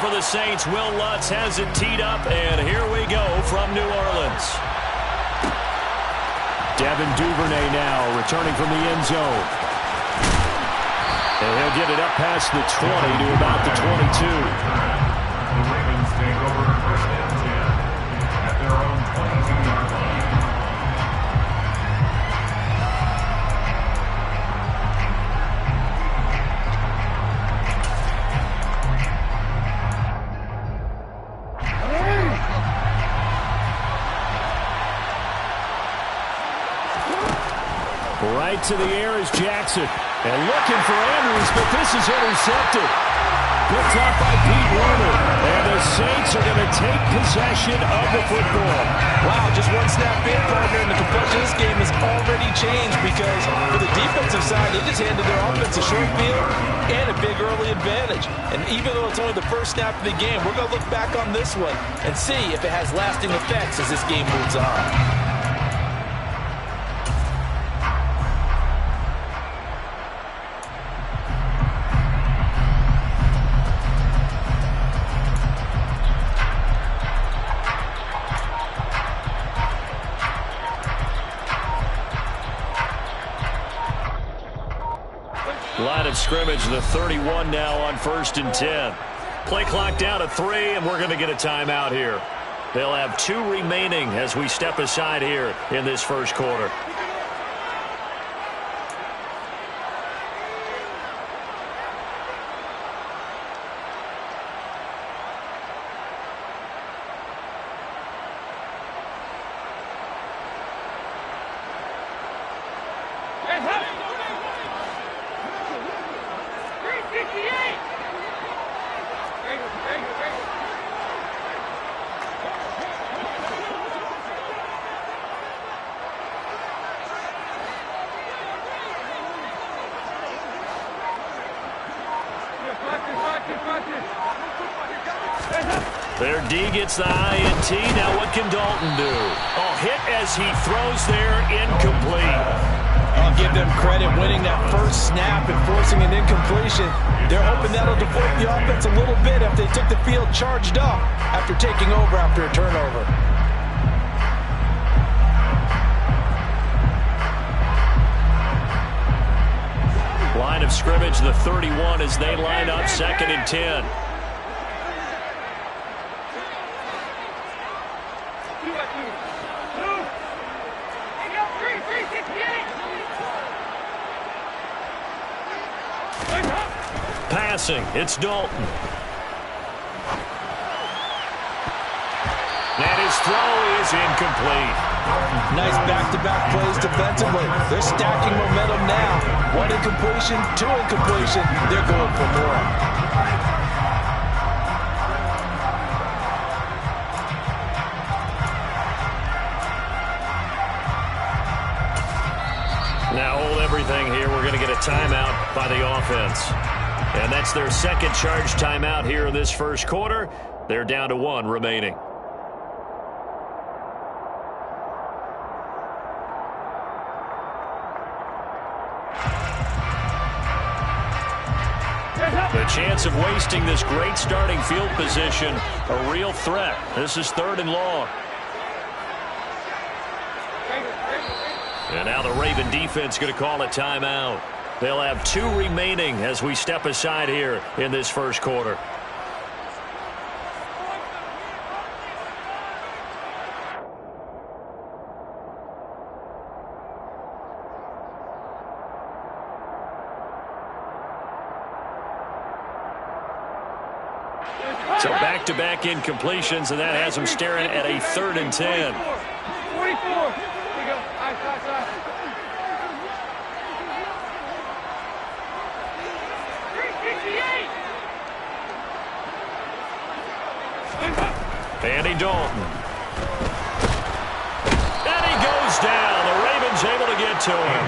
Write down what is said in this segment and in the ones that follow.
for the Saints. Will Lutz has it teed up, and here we go from New Orleans. Devin Duvernay now returning from the end zone. And he'll get it up past the 20 to about the 22. The Ravens take over first and 10 at their own 22-yard line. Right to the air is Jackson. And looking for Andrews, but this is intercepted. Picked up by Pete Werner. And the Saints are going to take possession of the football. Wow, just one snap in, partner, and the complexion of this game has already changed because for the defensive side, they just handed their offense a short field and a big early advantage. And even though it's only the first snap of the game, we're going to look back on this one and see if it has lasting effects as this game moves on. Line of scrimmage, the 31 now on 1st and 10. Play clock down to 3, and we're going to get a timeout here. They'll have 2 remaining as we step aside here in this first quarter. Their D gets the INT. Now what can Dalton do? Oh, hit as he throws there, incomplete. I'll give them credit winning that first snap and forcing an incompletion. They're hoping that'll deflate the offense a little bit if they took the field charged up after taking over after a turnover. Line of scrimmage, the 31 as they line up 2nd and 10. Passing, it's Dalton. And his throw is incomplete. Nice back-to-back plays defensively. They're stacking momentum now. 1 incompletion, 2 incompletion. They're going for more. Now hold everything here. We're going to get a timeout by the offense. And that's their second charge timeout here in this first quarter. They're down to 1 remaining. The chance of wasting this great starting field position, a real threat. This is 3rd and long. And now the Raven defense going to call a timeout. They'll have 2 remaining as we step aside here in this first quarter. So back-to-back incompletions, and that has them staring at a 3rd and 10. 44. Andy Dalton. And he goes down. The Ravens able to get to him.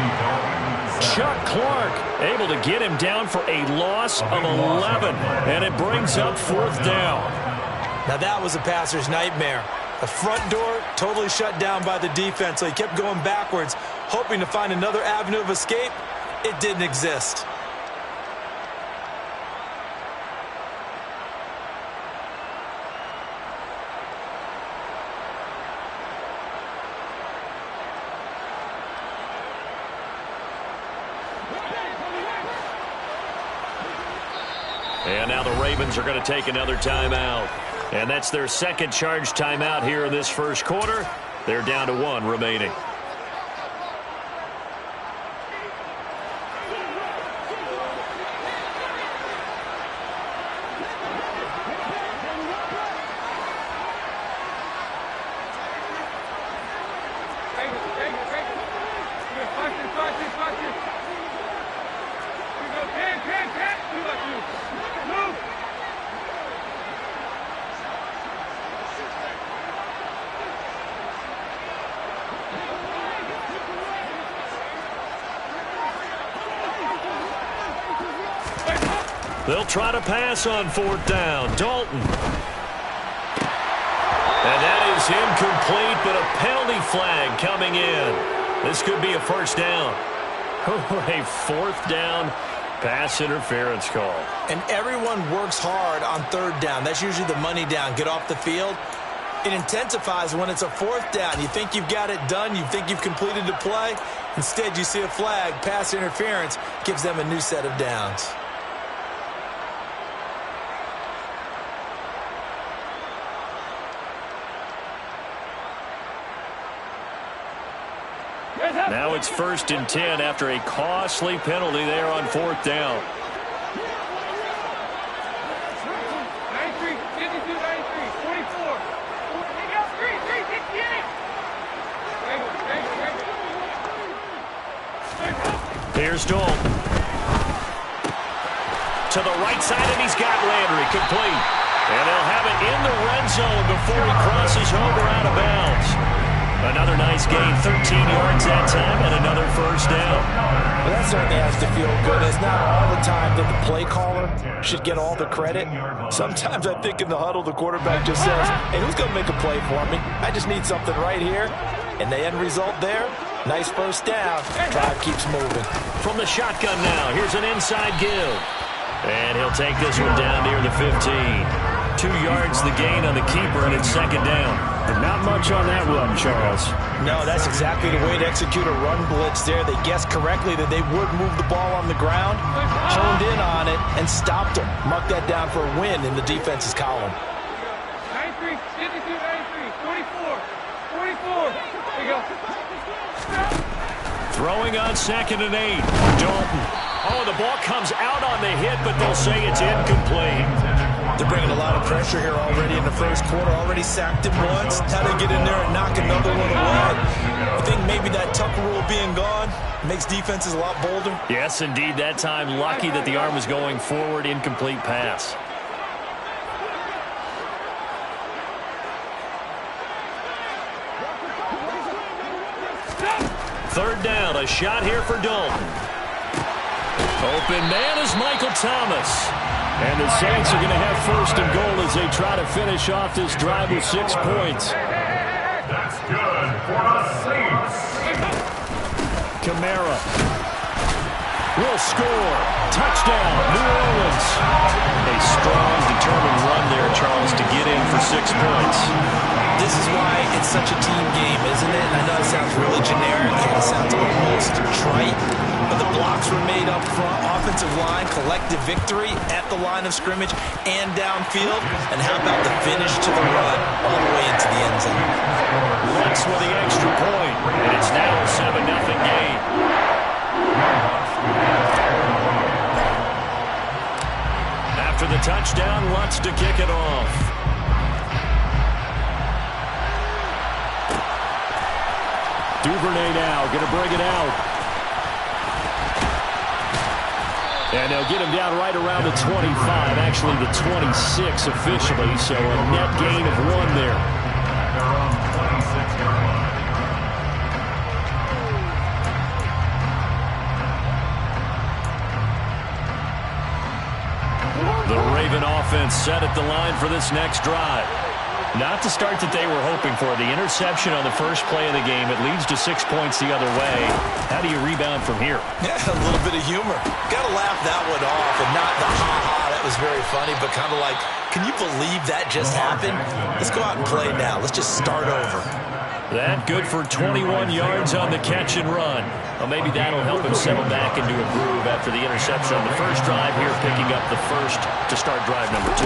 Chuck Clark able to get him down for a loss of 11. And it brings up 4th down. Now that was a passer's nightmare. The front door totally shut down by the defense, so he kept going backwards, hoping to find another avenue of escape. It didn't exist. And now the Ravens are going to take another timeout. And that's their second charge timeout here in this first quarter. They're down to 1 remaining. They'll try to pass on 4th down. Dalton. And that is incomplete, but a penalty flag coming in. This could be a first down. A 4th down pass interference call. And everyone works hard on 3rd down. That's usually the money down. Get off the field. It intensifies when it's a 4th down. You think you've got it done. You think you've completed the play. Instead, you see a flag. Pass interference gives them a new set of downs. Now it's 1st and 10 after a costly penalty there on 4th down. Here's Dalton. To the right side, and he's got Landry complete. And they'll have it in the red zone before he crosses over out of bounds. Another nice gain, 13 yards that time, and another first down. Well, that certainly has to feel good. It's not all the time that the play caller should get all the credit. Sometimes I think in the huddle, the quarterback just says, hey, who's going to make a play for me? I just need something right here. And the end result there, nice first down. Drive keeps moving. From the shotgun now, here's an inside give. And he'll take this one down near the 15. 2 yards the gain on the keeper, and it's 2nd down. And not much on that run, Charles. No, that's exactly the way to execute a run blitz there. They guessed correctly that they would move the ball on the ground, honed in on it, and stopped them. Mark that down for a win in the defense's column. 93, 52, 93, 44, 44. There you go. Throwing on 2nd and 8. Dalton. Oh, the ball comes out on the hit, but they'll say it's incomplete. They're bringing a lot of pressure here already in the first quarter. Already sacked him once. Now they get in there and knock another one away. I think maybe that Tucker rule being gone makes defenses a lot bolder. Yes, indeed. That time, lucky that the arm was going forward. Incomplete pass. Third down, a shot here for Dalton. Open man is Michael Thomas. And the Saints are going to have 1st and goal as they try to finish off this drive with 6 points. That's good for the Saints. Kamara will score. Touchdown, New Orleans. A strong, determined run there, Charles, to get in for 6 points. This is why it's such a team game, isn't it? And I know it sounds really generic. It sounds almost trite. But the blocks were made up front. Offensive line, collective victory at the line of scrimmage and downfield. And how about the finish to the run all the way into the end zone? Lutz with the extra point. And it's now a 7-0 game. After the touchdown, Lutz to kick it off. Duvernay now going to bring it out. And they'll get him down right around the 25, actually the 26 officially, so a net gain of 1 there. Their own 26-yard line. The Raven offense set at the line for this next drive. Not the start that they were hoping for. The interception on the first play of the game. It leads to 6 points the other way. How do you rebound from here? Yeah, a little bit of humor. Got to laugh that one off, and not the ha-ha, that was very funny, but kind of like, can you believe that just happened? Let's go out and play now. Let's just start over. That good for 21 yards on the catch and run. Well, maybe that'll help him settle back into a groove after the interception on the first drive here, picking up the first to start drive number 2.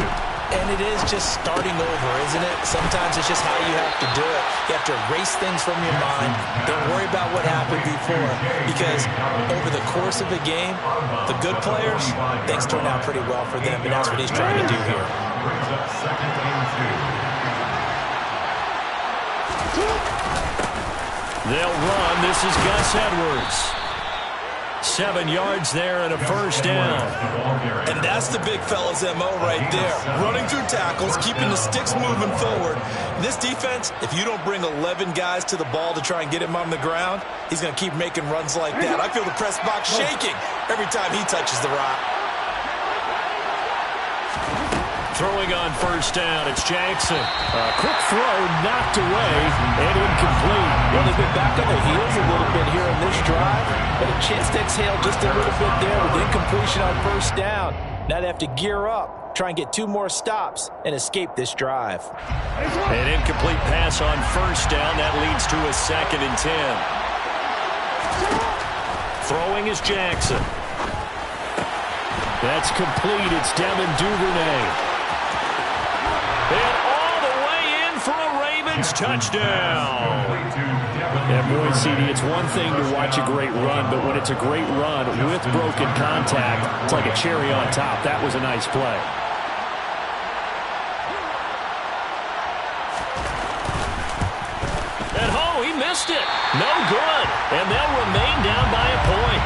And it is just starting over, isn't it? Sometimes it's just how you have to do it. You have to erase things from your mind. Don't worry about what happened before. Because over the course of a game, the good players, things turn out pretty well for them. And that's what he's trying to do here. Brings up second and 2. They'll run. This is Gus Edwards. 7 yards there and a first down. And that's the big fella's MO right there. Running through tackles, keeping the sticks moving forward. This defense, if you don't bring 11 guys to the ball to try and get him on the ground, he's going to keep making runs like that. I feel the press box shaking every time he touches the rock. Throwing on first down, it's Jackson. Quick throw, knocked away, and incomplete. Well, they've been back on their heels a little bit here in this drive, but a chance to exhale just a little bit there with incompletion on first down. Now they have to gear up, try and get 2 more stops, and escape this drive. An incomplete pass on first down. That leads to a 2nd and 10. Throwing is Jackson. That's complete. It's Devin Duvernay. And all the way in for a Ravens touchdown. And boy, CD, it's one thing to watch a great run, but when it's a great run with broken contact, it's like a cherry on top. That was a nice play. And he missed it. No good. And they'll remain down by a point.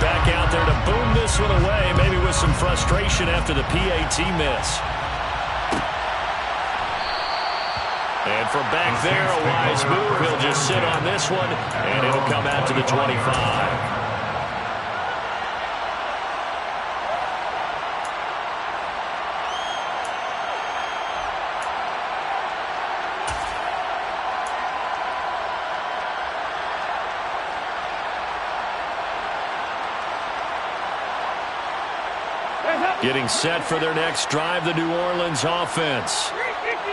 Back out there to boom this one away, maybe with some frustration after the PAT miss. And from back there, a wise move. He'll just sit on this one, and it'll come out to the 25. Getting set for their next drive, the New Orleans offense.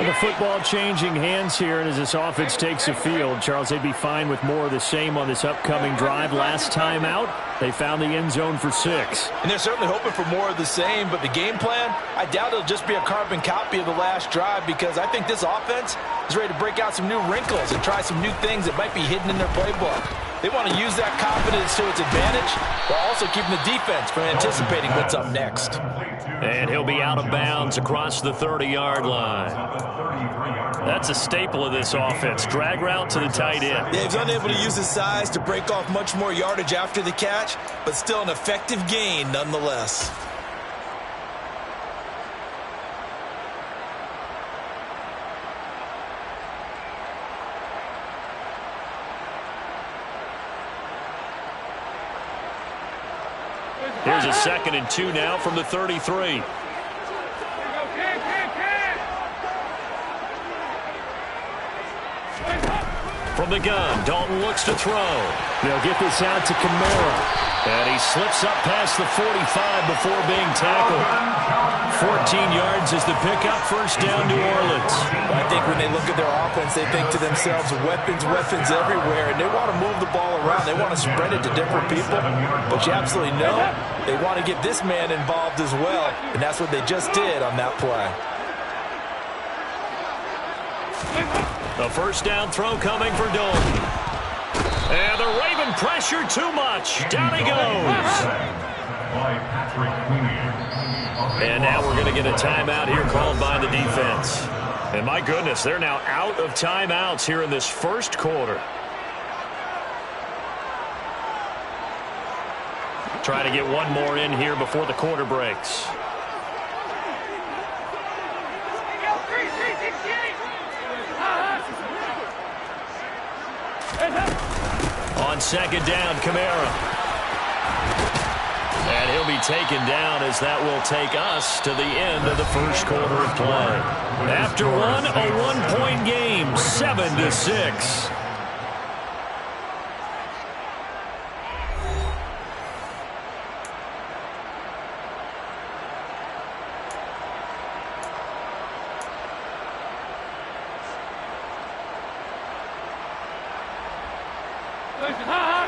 And the football changing hands here, and as this offense takes the field, Charles, they'd be fine with more of the same on this upcoming drive. Last time out, they found the end zone for 6. And they're certainly hoping for more of the same, but the game plan, I doubt it'll just be a carbon copy of the last drive, because I think this offense is ready to break out some new wrinkles and try some new things that might be hidden in their playbook. They want to use that confidence to its advantage, while also keeping the defense from anticipating what's up next. And he'll be out of bounds across the 30-yard line. That's a staple of this offense. Drag route to the tight end. Yeah, he's unable to use his size to break off much more yardage after the catch, but still an effective gain nonetheless. Here's a 2nd and 2 now from the 33. From the gun, Dalton looks to throw. They'll get this out to Kamara. And he slips up past the 45 before being tackled. 14 yards is the pickup, first down New Orleans. Well, I think when they look at their offense, they think to themselves, weapons everywhere, and they want to move the ball around. They want to spread it to different people, but you absolutely know they want to get this man involved as well, and that's what they just did on that play. The first down throw coming for Dalton. And the Raven pressure too much. Down he goes. And now we're going to get a timeout here called by the defense. And my goodness, they're now out of timeouts here in this first quarter. Try to get one more in here before the quarter breaks. On second down, Kamara. And he'll be taken down as that will take us to the end of the first quarter of play. After one, a one-point game, 7-6.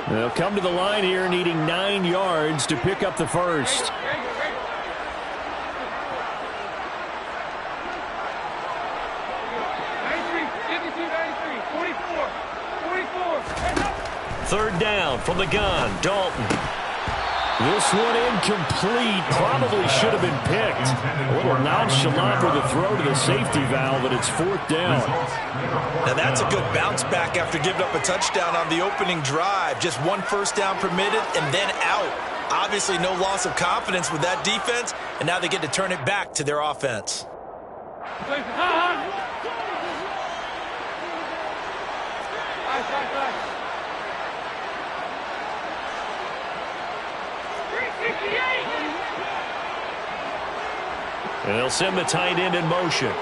They'll come to the line here needing 9 yards to pick up the first. Third down from the gun, Dalton. This one incomplete. Probably should have been picked. A little nonchalant with the throw to the safety valve, but it's 4th down. Now that's a good bounce back after giving up a touchdown on the opening drive. Just 1 first down permitted and then out. Obviously no loss of confidence with that defense, and now they get to turn it back to their offense. And they'll send the tight end in motion.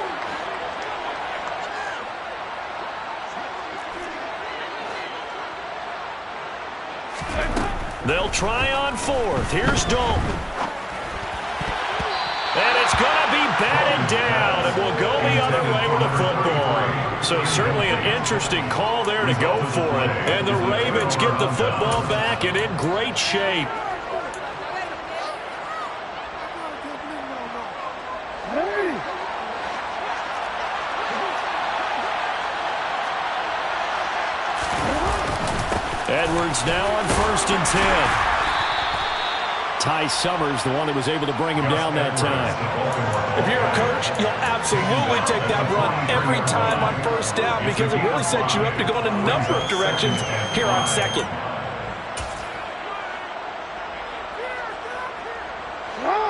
They'll try on 4th. Here's Dalton. And it's going to be batted down, and will go the other way with the football. So certainly an interesting call there to go for it. And the Ravens get the football back and in great shape. Edwards now on 1st and 10. Ty Summers, the one that was able to bring him down that time. If you're a coach, you'll absolutely take that run every time on 1st down because it really sets you up to go in a number of directions here on 2nd.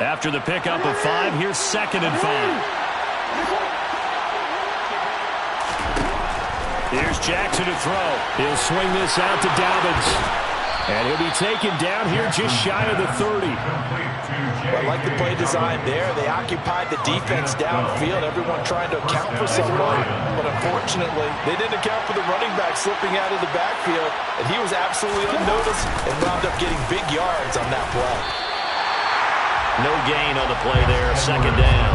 After the pickup of 5, here's 2nd and 5. Here's Jackson to throw. He'll swing this out to Dobbins. And he'll be taken down here just shy of the 30. I like the play design there. They occupied the defense downfield, everyone trying to account for someone. But unfortunately, they didn't account for the running back slipping out of the backfield. And he was absolutely unnoticed and wound up getting big yards on that play. No gain on the play there, 2nd down.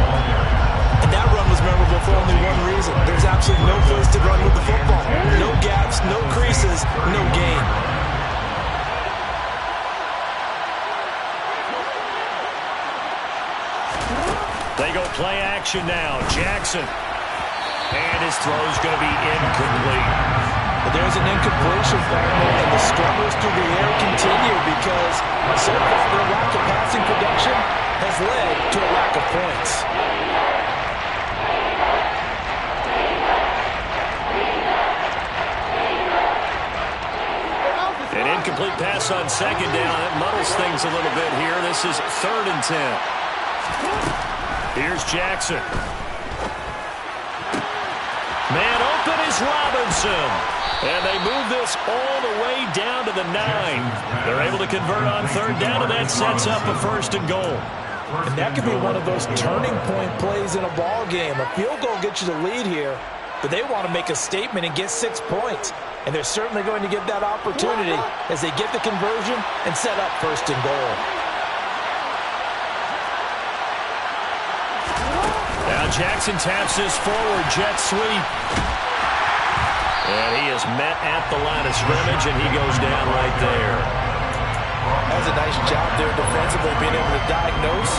And that run was memorable for only one reason. There's absolutely no place to run with the football. No gaps, no creases, no gain. They go play action now. Jackson. And his throw's going to be incomplete. But there's an incompletion, and the struggles through the air continue because so far their lack of passing production has led to a lack of points. An incomplete pass on 2nd down. It muddles things a little bit here. This is 3rd and 10. Here's Jackson. Man open is Robinson. And they move this all the way down to the 9. They're able to convert on 3rd down, and that sets up a 1st and goal. And that could be one of those turning point plays in a ball game. A field goal gets you the lead here, but they want to make a statement and get 6 points. And they're certainly going to get that opportunity as they get the conversion and set up 1st and goal. Now Jackson taps this forward, jet sweep. And he is met at the line of scrimmage, and he goes down right there. That was a nice job there defensively, being able to diagnose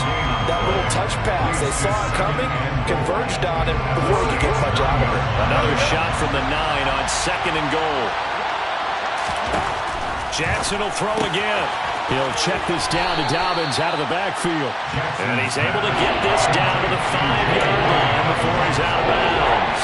that little touch pass. They saw it coming, converged on him before he could get much out of it. Another shot from the 9 on 2nd and goal. Jackson will throw again. He'll check this down to Dobbins out of the backfield. And he's able to get this down to the 5-yard line before he's out of bounds.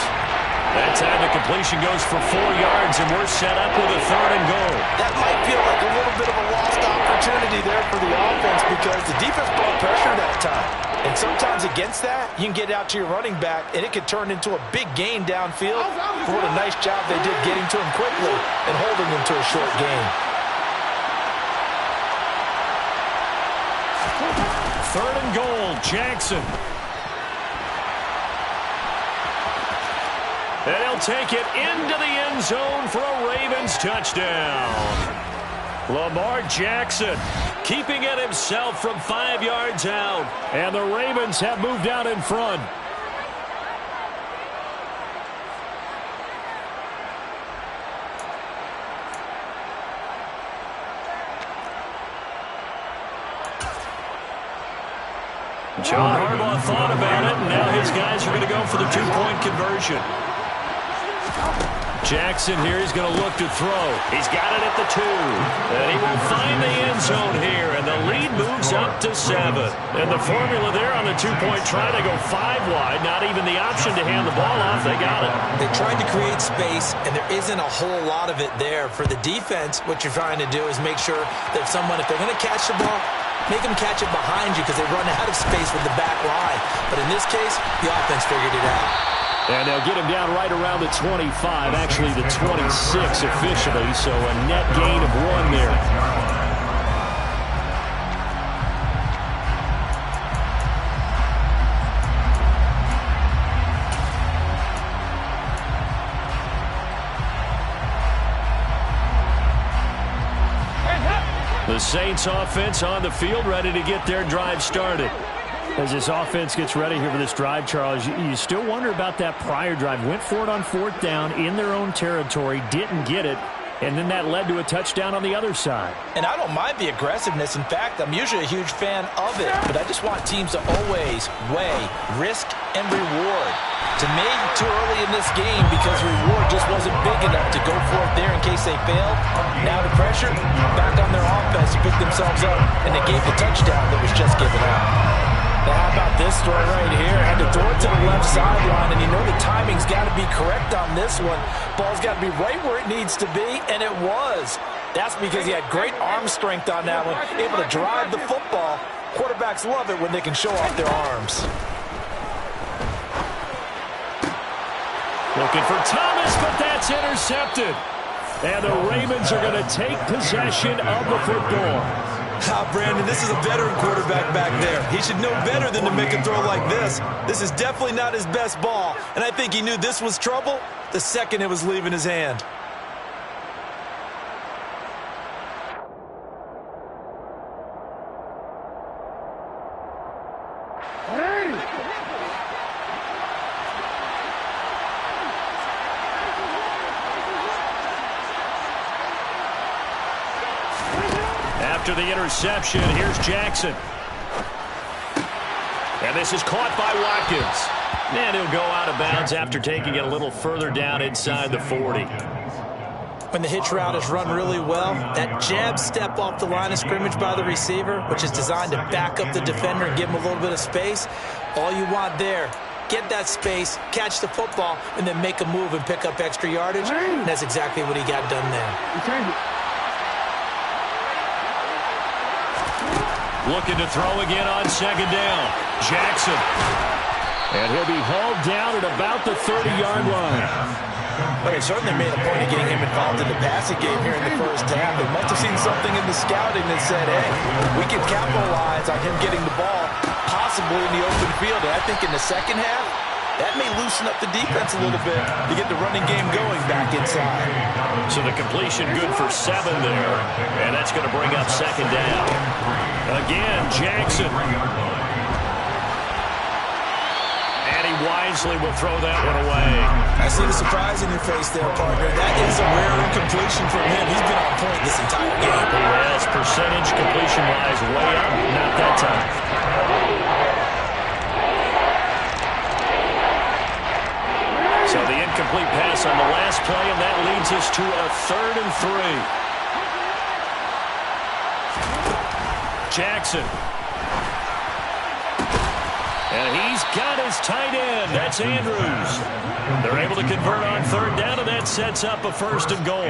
That time the completion goes for 4 yards, and we're set up with a 3rd and goal. That might feel like a little bit of a lost opportunity there for the offense because the defense brought pressure that time. And sometimes against that, you can get out to your running back, and it could turn into a big gain downfield. For what a nice job they did getting to him quickly and holding him to a short gain. 3rd and goal, Jackson. And he'll take it into the end zone for a Ravens touchdown. Lamar Jackson keeping it himself from 5 yards out. And the Ravens have moved out in front. John Harbaugh thought about it, and now his guys are going to go for the two-point conversion. Jackson here, he's going to look to throw. He's got it at the 2. And he will find the end zone here, and the lead moves up to 7. And the formula there on the two-point try to go 5 wide, not even the option to hand the ball off. They got it. They tried to create space, and there isn't a whole lot of it there. For the defense, what you're trying to do is make sure that if they're going to catch the ball, make them catch it behind you because they run out of space with the back line. But in this case, the offense figured it out. And they'll get him down right around the 25, actually the 26 officially, so a net gain of 1 there. The Saints offense on the field, ready to get their drive started. As this offense gets ready here for this drive, Charles, you still wonder about that prior drive. Went for it on 4th down in their own territory, didn't get it, and then that led to a touchdown on the other side. And I don't mind the aggressiveness. In fact, I'm usually a huge fan of it, but I just want teams to always weigh risk and reward. To me, too early in this game because reward just wasn't big enough to go for it there in case they failed. Now the pressure, back on their offense to pick themselves up, and they gave the touchdown that was just given up. Now how about this throw right here? Had to throw it to the left sideline, and you know the timing's got to be correct on this one. Ball's got to be right where it needs to be, and it was. That's because he had great arm strength on that one, able to drive the football. Quarterbacks love it when they can show off their arms. Looking for Thomas, but that's intercepted. And the Ravens are going to take possession of the football. Brandon, this is a veteran quarterback back there. He should know better than to make a throw like this. This is definitely not his best ball, and I think he knew this was trouble the second it was leaving his hand. After the interception, here's Jackson. And this is caught by Watkins. And he'll go out of bounds after taking it a little further down inside the 40. When the hitch route is run really well, that jab step off the line of scrimmage by the receiver, which is designed to back up the defender and give him a little bit of space, all you want there, get that space, catch the football, and then make a move and pick up extra yardage. And that's exactly what he got done there. Looking to throw again on 2nd down. Jackson. And he'll be hauled down at about the 30-yard line. But they certainly made a point of getting him involved in the passing game here in the first half. They must have seen something in the scouting that said, hey, we can capitalize on him getting the ball, possibly in the open field. And I think in the second half, that may loosen up the defense a little bit to get the running game going back inside. So the completion good for 7 there. And that's going to bring up 2nd down. Again, Jackson. And he wisely will throw that one away. I see the surprise in your face there, partner. That is a rare incompletion from him. He's been on point this entire game. Yes, percentage completion-wise way up. Not that time. So the incomplete pass on the last play, and that leads us to a 3rd and 3. Jackson. And he's got his tight end. That's Andrews. They're able to convert on 3rd down, and that sets up a 1st and goal.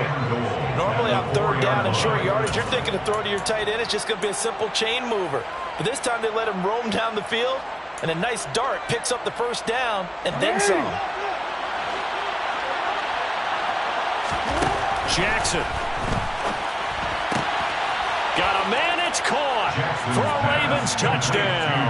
Normally on 3rd down and short yardage, you're thinking to throw to your tight end. It's just going to be a simple chain mover. But this time they let him roam down the field, and a nice dart picks up the 1st down and then some. Jackson. Got a man, it's caught for a Ravens touchdown.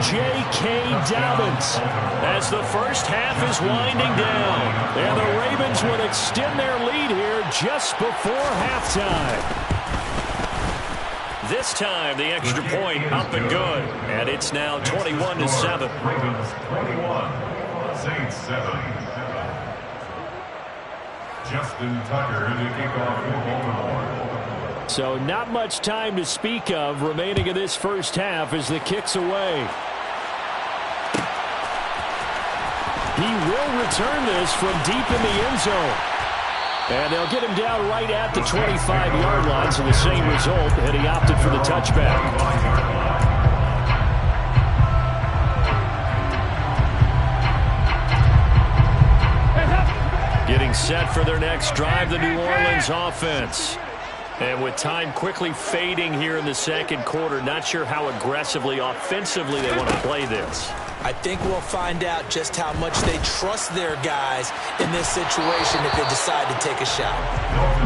J.K. Dobbins as the first half is winding down. And the Ravens would extend their lead here just before halftime. This time the extra point up and good. And it's now 21-7. Ravens 21, Saints 7. Justin Tucker to kick off for Baltimore. So not much time to speak of remaining in this first half as the kick's away. He will return this from deep in the end zone. And they'll get him down right at the 25-yard line, so the same result, and he opted for the touchback. Getting set for their next drive, the New Orleans offense. And with time quickly fading here in the second quarter, not sure how aggressively, offensively they want to play this. I think we'll find out just how much they trust their guys in this situation if they decide to take a shot.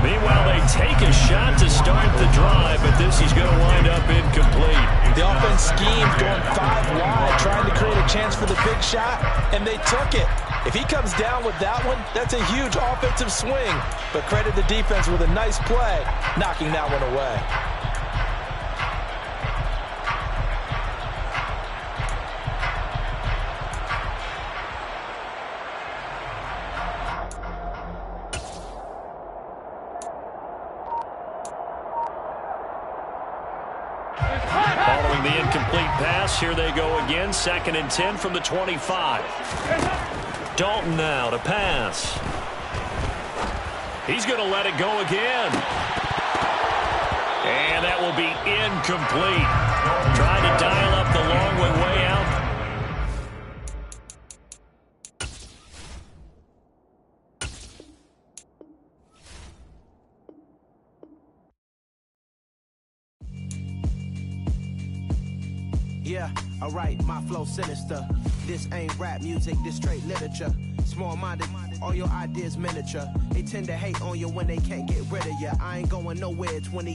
Meanwhile, they take a shot to start the drive, but this is going to wind up incomplete. The offense schemed going 5 wide, trying to create a chance for the big shot, and they took it. If he comes down with that one, that's a huge offensive swing. But credit the defense with a nice play, knocking that one away. Following the incomplete pass, here they go again. 2nd and 10 from the 25. Dalton now to pass. He's going to let it go again. And that will be incomplete. Trying to dial up the long way out. Yeah, alright, my flow sinister. This ain't rap music, this straight literature. Small-minded, all your ideas miniature. They tend to hate on you when they can't get rid of you. I ain't going nowhere, 20